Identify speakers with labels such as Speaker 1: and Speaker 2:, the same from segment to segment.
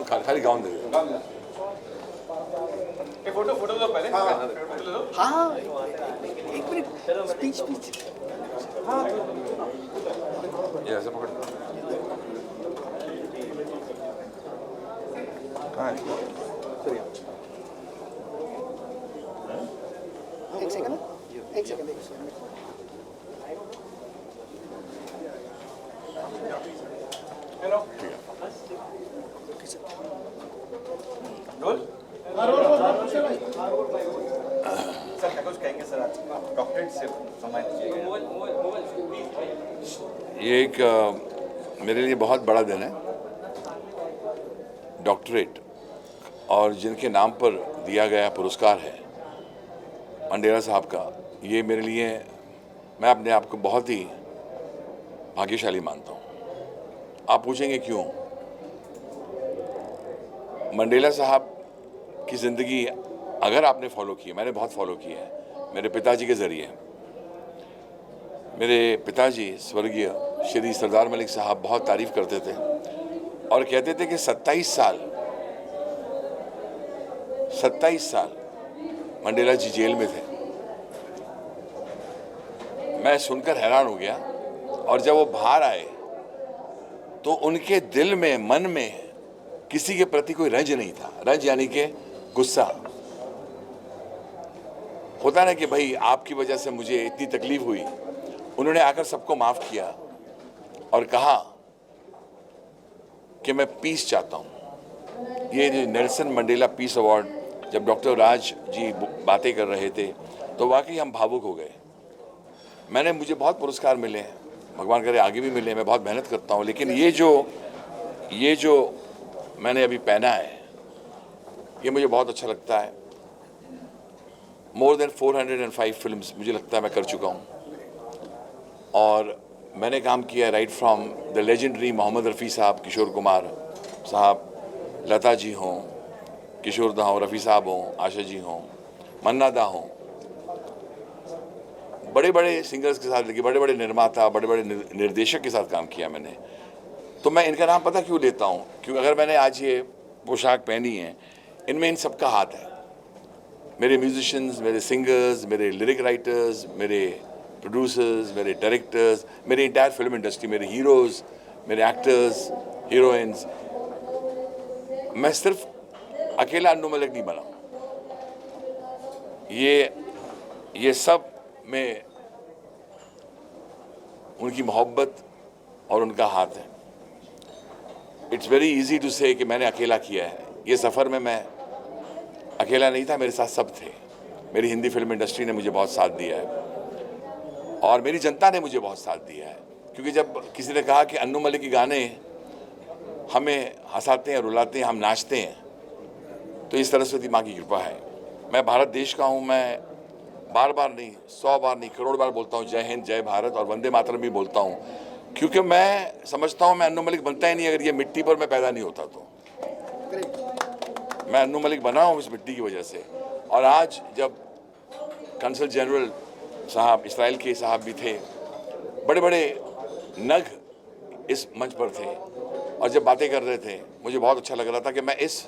Speaker 1: Gown खाली gown दे दो।
Speaker 2: Photo दो पहले। फोटो ले लो।
Speaker 3: हाँ एक मिनट स्पीच
Speaker 1: ये ऐसे पकड़। कहाँ है?
Speaker 3: एक सेकंड
Speaker 2: हेलो। रोल। सर क्या कुछ कहेंगे सर आज डॉक्टरेट से सम्मानित किए गए।
Speaker 1: ये एक मेरे लिए बहुत बड़ा दिन है। डॉक्टरेट और जिनके नाम पर दिया गया पुरस्कार है मंडेला साहब का, ये मेरे लिए, मैं अपने आप को बहुत ही भाग्यशाली मानता हूँ। आप पूछेंगे क्यों? मंडेला साहब की ज़िंदगी अगर आपने फॉलो की, मैंने बहुत फॉलो की है मेरे पिताजी के ज़रिए। मेरे पिताजी स्वर्गीय श्री सरदार मलिक साहब बहुत तारीफ़ करते थे और कहते थे कि 27 साल मंडेला जी जेल में थे। मैं सुनकर हैरान हो गया और जब वो बाहर आए तो उनके दिल में, मन में किसी के प्रति कोई रंज नहीं था। रंज यानी कि गुस्सा होता ना कि भाई आपकी वजह से मुझे इतनी तकलीफ हुई। उन्होंने आकर सबको माफ किया और कहा कि मैं पीस चाहता हूं। ये नेल्सन मंडेला पीस अवार्ड जब डॉक्टर राज जी बातें कर रहे थे तो वाकई हम भावुक हो गए। मुझे बहुत पुरस्कार मिले हैं, भगवान करे आगे भी मिले, मैं बहुत मेहनत करता हूं, लेकिन ये जो मैंने अभी पहना है ये मुझे बहुत अच्छा लगता है। मोर देन 405 फिल्म्स मुझे लगता है मैं कर चुका हूं और मैंने काम किया है right from the legendary Mohammed Rafi Sahab, Kishore Kumar साहब, लता जी हों, किशोर दा हों, रफ़ी साहब हों, आशा जी हों, मन्ना दा हों, बड़े बड़े सिंगर्स के साथ, लेकिन बड़े बड़े निर्माता, बड़े बड़े निर्देशक के साथ काम किया मैंने। तो मैं इनका नाम पता क्यों लेता हूँ? क्योंकि अगर मैंने आज ये पोशाक पहनी है, इनमें इन सबका हाथ है। मेरे म्यूजिशियंस, मेरे सिंगर्स, मेरे लिरिक राइटर्स, मेरे प्रोड्यूसर्स, मेरे डायरेक्टर्स, मेरी इंटायर फिल्म इंडस्ट्री, मेरे हीरोज़, मेरे एक्टर्स, हीरोइंस। मैं सिर्फ अकेला अन्नू मलिक नहीं बना। ये सब में उनकी मोहब्बत और उनका हाथ है। इट्स वेरी इजी टू से कि मैंने अकेला किया है। ये सफ़र में मैं अकेला नहीं था, मेरे साथ सब थे। मेरी हिंदी फिल्म इंडस्ट्री ने मुझे बहुत साथ दिया है और मेरी जनता ने मुझे बहुत साथ दिया है। क्योंकि जब किसी ने कहा कि अन्नू मलिक के गाने हमें हंसाते हैं, रुलाते हैं, हम नाचते हैं, तो इस सरस्वती माँ की कृपा है। मैं भारत देश का हूँ। मैं बार बार नहीं, 100 बार नहीं, करोड़ बार बोलता हूँ जय हिंद, जय भारत और वंदे मातरम भी बोलता हूँ, क्योंकि मैं समझता हूँ मैं अन्नू मलिक बनता ही नहीं अगर ये मिट्टी पर मैं पैदा नहीं होता। तो मैं अन्नू मलिक बना हूँ इस मिट्टी की वजह से। और आज जब कंसल जनरल साहब, इसराइल के साहब भी थे, बड़े बड़े नग इस मंच पर थे और जब बातें कर रहे थे मुझे बहुत अच्छा लग रहा था कि मैं इस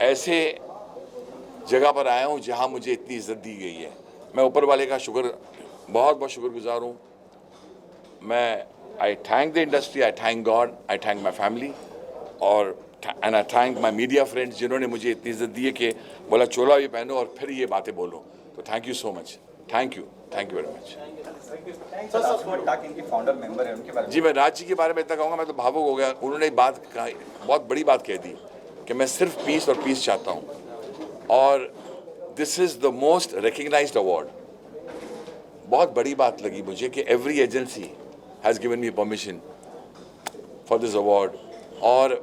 Speaker 1: ऐसे जगह पर आया हूँ जहाँ मुझे इतनी इज्जत दी गई है। मैं ऊपर वाले का बहुत शुक्रगुजार हूँ। मैं I thank the industry, I thank God, I thank my family और and I thank my media friends जिन्होंने मुझे इतनी इज्जत दी है कि बोला चोला भी पहनो और फिर ये बातें बोलो। तो thank you so much, thank you very much. जी, मैं राज जी के बारे में इतना कहूँगा, मैं तो भावुक हो गया। उन्होंने बात कही, बहुत बड़ी बात कह दी कि मैं सिर्फ पीस और पीस चाहता हूँ और this is the most recognised award. बहुत बड़ी बात लगी मुझे कि every agency has given me permission for this award. और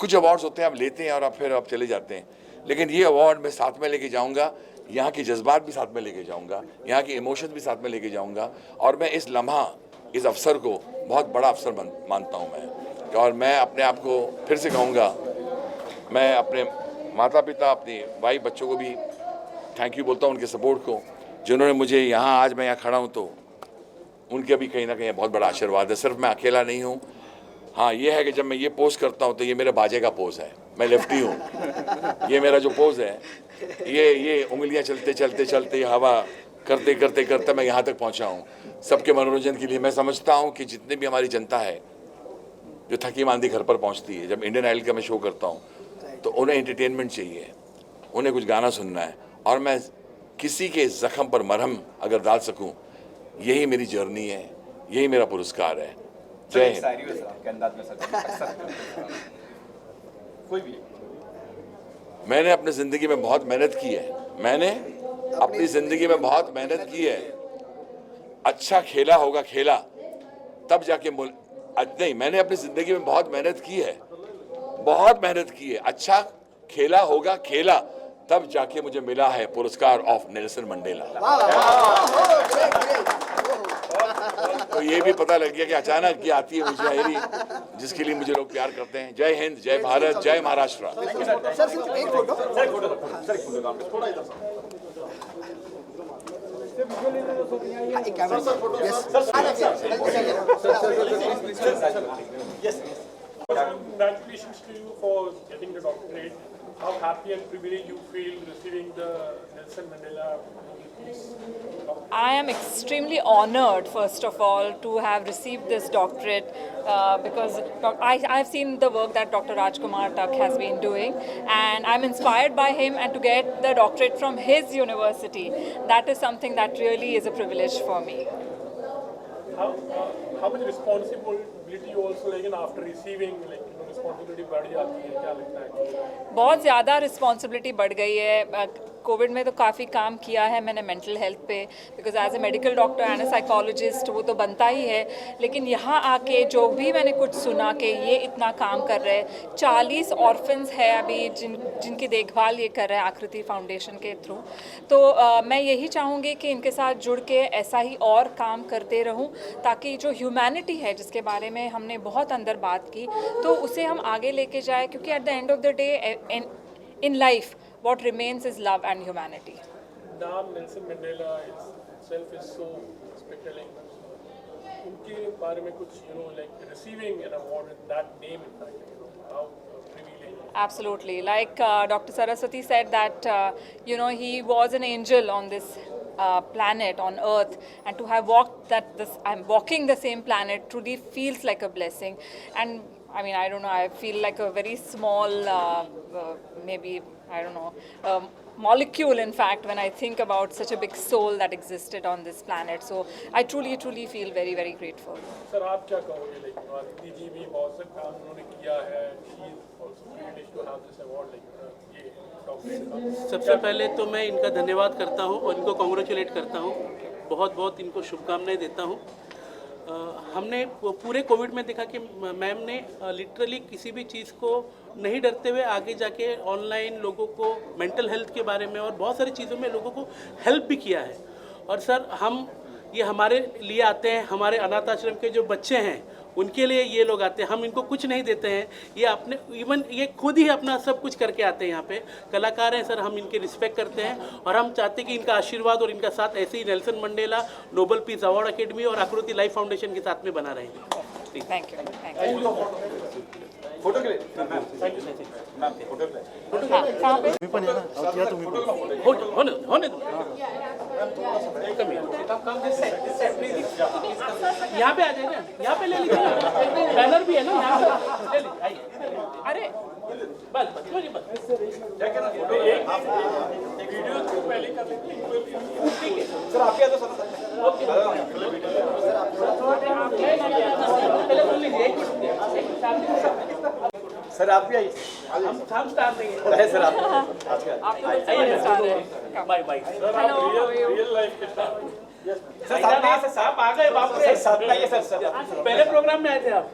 Speaker 1: कुछ अवार्ड्स होते हैं आप लेते हैं और फिर आप चले जाते हैं, लेकिन ये अवार्ड मैं साथ में लेके जाऊंगा, यहाँ के जज्बात भी साथ में लेके जाऊंगा, यहाँ के इमोशंस भी साथ में लेके जाऊंगा और मैं इस लम्हा, इस अवसर को बहुत बड़ा अवसर मानता हूँ मैं। और मैं अपने आप को फिर से कहूँगा, मैं अपने माता पिता, अपने भाई बच्चों को भी थैंक यू बोलता हूँ, उनके सपोर्ट को, जिन्होंने मुझे यहाँ, आज मैं यहाँ खड़ा हूँ तो उनके भी कहीं ना कहीं बहुत बड़ा आशीर्वाद है। सिर्फ मैं अकेला नहीं हूँ, हाँ ये है कि जब मैं ये पोज करता हूँ तो ये मेरे बाजे का पोज है, मैं लेफ्टी हूँ। ये मेरा जो पोज है, ये उंगलियाँ चलते चलते चलते हवा करते करते करते मैं यहाँ तक पहुँचा हूँ सबके मनोरंजन के लिए। मैं समझता हूँ कि जितनी भी हमारी जनता है जो थकी मांदी घर पर पहुँचती है, जब इंडियन आइडल का मैं शो करता हूँ तो उन्हें एंटरटेनमेंट चाहिए, उन्हें कुछ गाना सुनना है, और मैं किसी के जख्म पर मरहम अगर डाल सकूँ, यही मेरी जर्नी है, यही मेरा पुरस्कार है। जय हिंद।
Speaker 2: शायरी हो सर आपके अंदाज में सर अक्सर कोई भी
Speaker 1: मैंने अपनी ज़िंदगी में बहुत मेहनत की है, मैंने अपनी ज़िंदगी में बहुत मेहनत की है। अच्छा खेला होगा खेला तब जाके नहीं, मैंने अपनी ज़िंदगी में बहुत मेहनत की है, बहुत मेहनत की है। अच्छा खेला होगा खेला तब जाके मुझे मिला है पुरस्कार ऑफ नेल्सन मंडेला। तो ये भी पता लग गया कि अचानक ये आती है मुशायरी जिसके लिए मुझे लोग प्यार करते हैं। जय हिंद, जय भारत, जय महाराष्ट्र।
Speaker 3: सर सिर्फ एक फोटो। एक camera yes
Speaker 4: Congratulations to you for getting the doctorate. How happy and privileged you feel receiving the Nelson Mandela Peace?
Speaker 5: I am extremely honored, first of all, to have received this doctorate because I've seen the work that Dr. Rajkumar Tak has been doing, and I'm inspired by him, and to get the doctorate from his university, that is something that really is a privilege for me.
Speaker 4: How much responsibility you also like after receiving responsibility बढ़ जाती है, क्या लगता है?
Speaker 5: बहुत ज़्यादा responsibility बढ़ गई है। कोविड में तो काफ़ी काम किया है मैंने मेंटल हेल्थ पे, because as a medical doctor and a psychologist वो तो बनता ही है, लेकिन यहाँ आके जो भी मैंने कुछ सुना कि ये इतना काम कर रहे हैं, 40 ऑर्फन्स है अभी जिनकी देखभाल ये कर रहे हैं आकृति फाउंडेशन के थ्रू। तो मैं यही चाहूँगी कि इनके साथ जुड़ के ऐसा ही और काम करते रहूँ, ताकि जो ह्यूमैनिटी है जिसके बारे में हमने बहुत अंदर बात की, तो उसे हम आगे लेके जाए, क्योंकि at the end of the day in life what remains is love and humanity.
Speaker 4: नाम Nelson Mandela itself is so spectacular. उनके बारे में कुछ receiving an award with that name, in fact, how privileged.
Speaker 5: Absolutely, like Dr. Saraswati said that he was an angel on this planet, on Earth, and to have I'm walking the same planet truly feels like a blessing. And I mean, I don't know, I feel like a very small, maybe, I don't know, molecule, in fact, when I think about such a big soul that existed on this planet. So I truly, truly feel very, very grateful.
Speaker 4: Sir, आप क्या कहोगे? आदिति जी भी बहुत सा काम उन्होंने किया है. She is also privileged to have this award. ये डॉक्टरेट.
Speaker 6: सबसे पहले तो मैं इनका धन्यवाद करता हूँ और इनको कॉन्ग्रेचुलेट करता हूँ. बहुत बहुत इनको शुभकामनाएं देता हूँ. हमने पूरे कोविड में देखा कि मैम ने लिटरली किसी भी चीज़ को नहीं डरते हुए आगे जाके ऑनलाइन लोगों को मेंटल हेल्थ के बारे में और बहुत सारी चीज़ों में लोगों को हेल्प भी किया है. और सर ये हमारे लिए आते हैं, हमारे अनाथ आश्रम के जो बच्चे हैं उनके लिए ये लोग आते हैं. हम इनको कुछ नहीं देते हैं, ये अपने इवन ये खुद ही अपना सब कुछ करके आते हैं. यहाँ पे कलाकार हैं सर, हम इनके रिस्पेक्ट करते हैं और हम चाहते हैं कि इनका आशीर्वाद और इनका साथ ऐसे ही Nelson Mandela Nobel peace award academy और आकृति लाइफ फाउंडेशन के साथ में बना रहेंगे.
Speaker 5: Thank you.
Speaker 2: फोटो के लिए मैम फोटो के लिए
Speaker 5: कहाँ पे?
Speaker 6: होने दो. यहाँ पे आ जाए ना, यहाँ पे ले लीजिए. बैनर भी है ना यहाँ पे, ले लीजिए. आइए.
Speaker 5: अरे
Speaker 6: बस
Speaker 4: वीडियो पहले कर लेते हैं.
Speaker 2: सर आप क्या तो सर आप भी आइए.
Speaker 6: हम स्टार्ट देंगे.
Speaker 2: है सर आप
Speaker 6: बाय बाय.
Speaker 4: रियल लाइफ के साथ
Speaker 2: सर साहब आ गए. बाप रे साथ में आइए सर.
Speaker 6: पहले प्रोग्राम में आए थे आप.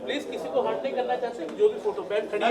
Speaker 6: प्लीज किसी को हर्ट नहीं करना चाहते. जो भी फोटो बैन खड़ी है.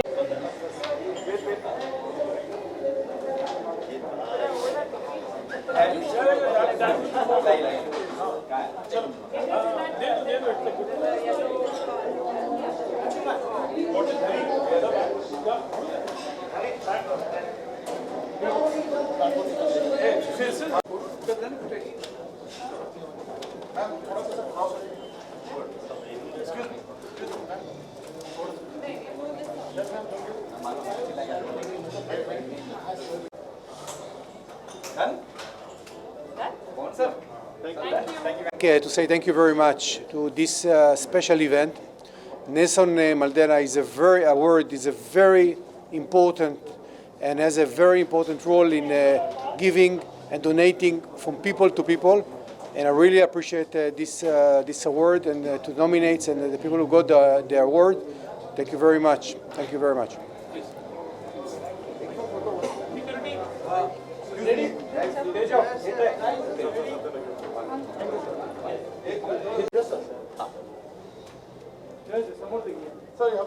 Speaker 3: To say thank you very much to this special event. Nelson Mandela is a very important and has a very important role in giving and donating from people to people. And I really appreciate this award and to nominate and the people who got the award. Thank you very much. Thank you very much.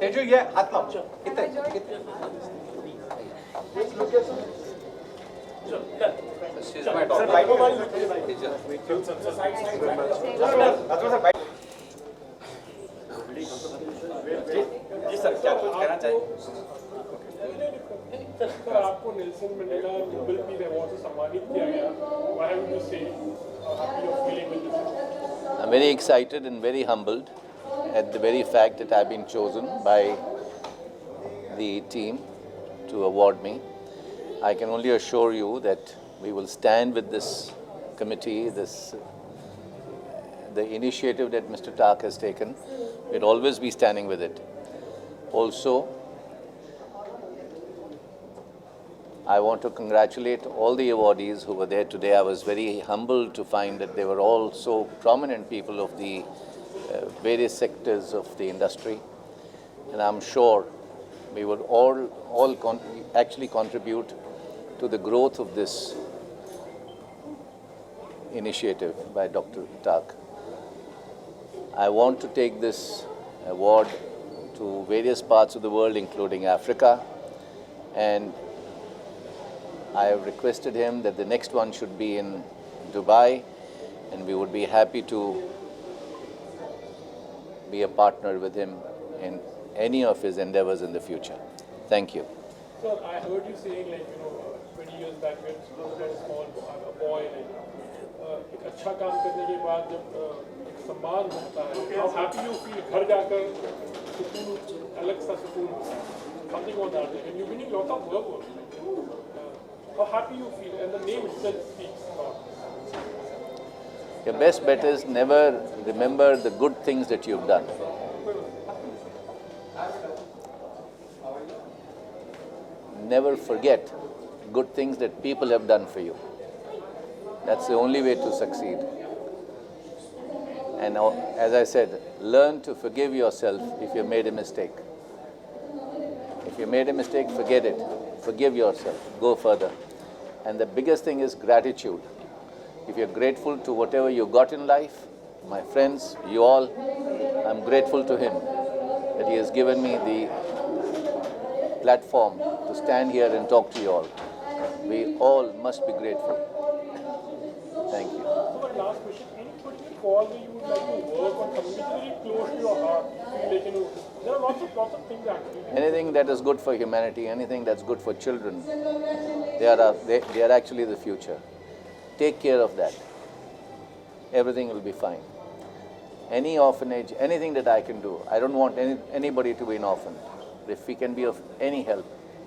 Speaker 2: Tezu ये हाथ लाओ इतने sir bike जी sir क्या कुछ कहना चाहिए
Speaker 4: sir आपको Nelson Mandela Nobel peace award से सम्मानित किया गया व्हाट हैव यू से how you feeling with this
Speaker 7: I'm very excited and very humbled at the very fact that I've been chosen by the team to award me. I can only assure you that we will stand with this committee, the initiative that Mr. Tak has taken. We'll always be standing with it. Also, I want to congratulate all the awardees who were there today. I was very humbled to find that they were all so prominent people of the various sectors of the industry. And I'm sure we will all actually contribute to the growth of this initiative by Dr. Tak. I want to take this award to various parts of the world, including Africa, and I have requested him that the next one should be in Dubai, and we would be happy to be a partner with him in any of his endeavors in the future. Thank you.
Speaker 4: Sir, I heard you saying 20 years back when you were a small boy, एक अच्छा काम करने के बाद जब एक सम्मान होता है, how happy you feel घर जाकर सुकून, अलग सा सुकून, something on that. When you're winning lots of work, how happy you feel, and the name itself speaks about.
Speaker 7: Your best bet is never remember the good things that you've done. Never forget good things that people have done for you. That's the only way to succeed. And as I said, learn to forgive yourself if you made a mistake. If you made a mistake, forget it. Forgive yourself. Go further. And the biggest thing is gratitude. If you're grateful to whatever you got in life, my friends, you all, I'm grateful to him that he has given me the platform to stand here and talk to you all. We all must be grateful. Thank you.
Speaker 4: So my last question, any particular cause where you would like to work on something which is very close to your heart? There are lots of things actually.
Speaker 7: Anything that is good for humanity, anything that's good for children, they are actually the future. Take care of that. Everything will be fine. Any orphanage, anything that I can do. I don't want anybody to be an orphan. If we can be of any help,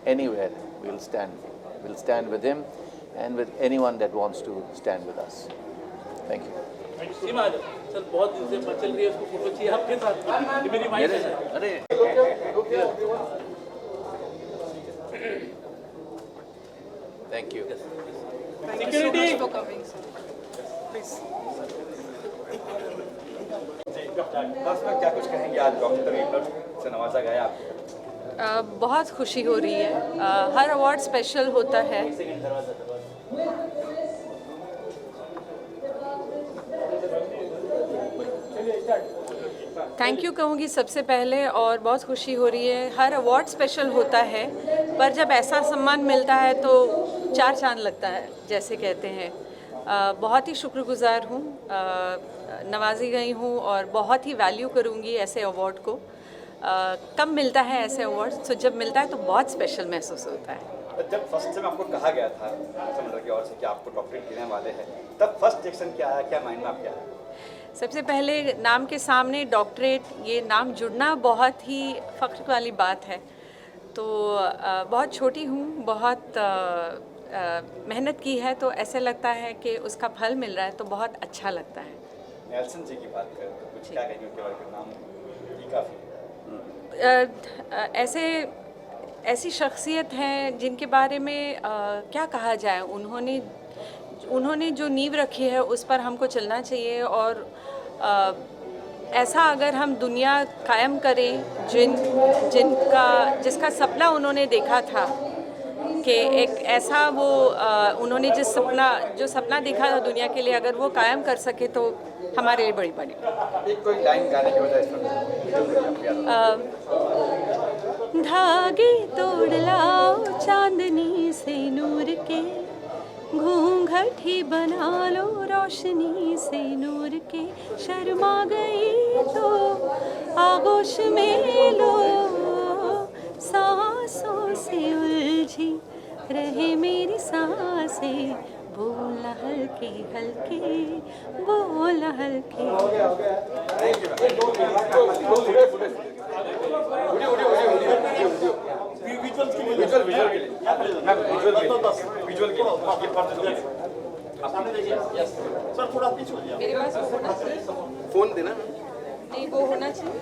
Speaker 7: anywhere, we'll stand. We'll stand with him and with anyone that wants to stand with us. Thank you.
Speaker 6: Sir बहुत दिन से चल रही है, उसको photo चाहिए आपके साथ, ये मेरी वाइफ है।
Speaker 7: अरे Thank you.
Speaker 5: Security for coming, sir. Please.
Speaker 2: बस में क्या कुछ कहेंगे आज डॉक्टर रीबर्ट से नवाजा गया आपको?
Speaker 5: बहुत खुशी हो रही है। हर अवार्ड स्पेशल होता है। थैंक यू कहूँगी सबसे पहले, और बहुत खुशी हो रही है। हर अवार्ड स्पेशल होता है, पर जब ऐसा सम्मान मिलता है तो चार चांद लगता है, जैसे कहते हैं। बहुत ही शुक्रगुजार हूँ, नवाजी गई हूँ और बहुत ही वैल्यू करूँगी ऐसे अवार्ड को। कम मिलता है ऐसे अवार्ड, तो जब मिलता है तो बहुत स्पेशल महसूस होता है।
Speaker 2: जब फर्स्ट टाइम आपको कहा गया था समंदर की ओर से कि आपको डॉक्टरेट देने वाले हैं, तब फर्स्ट रिएक्शन क्या आया, क्या माइंड में आपके आया?
Speaker 8: सबसे पहले नाम के सामने डॉक्टरेट, ये नाम जुड़ना बहुत ही फ़ख्र वाली बात है। तो बहुत छोटी हूँ, बहुत मेहनत की है, तो ऐसे लगता है कि उसका फल मिल रहा है, तो बहुत अच्छा लगता है।
Speaker 2: नेल्सन जी की बात करें तो कुछ क्या कहेंगे उनके बारे में? नाम ही काफ़ी
Speaker 8: ऐसी शख्सियत हैं जिनके बारे में क्या कहा जाए। उन्होंने जो नींव रखी है उस पर हमको चलना चाहिए, और ऐसा अगर हम दुनिया कायम करें जिसका सपना उन्होंने देखा था कि एक ऐसा वो उन्होंने जो सपना देखा था दुनिया के लिए, अगर वो कायम कर सके तो हमारे लिए बड़ी बने।
Speaker 2: एक कोई लाइन गाने की वजह से
Speaker 8: धागे तोड़ लाओ चांदनी से नूर के, घूंघट ही बना लो रोशनी से नूर के, शर्मा गई तो आगोश में लो, सांसों से उलझी रहे मेरी सांसें, बोल हल्के हल्के, बोल हल्के।
Speaker 2: फोन देना
Speaker 8: नहीं, वो होना चाहिए।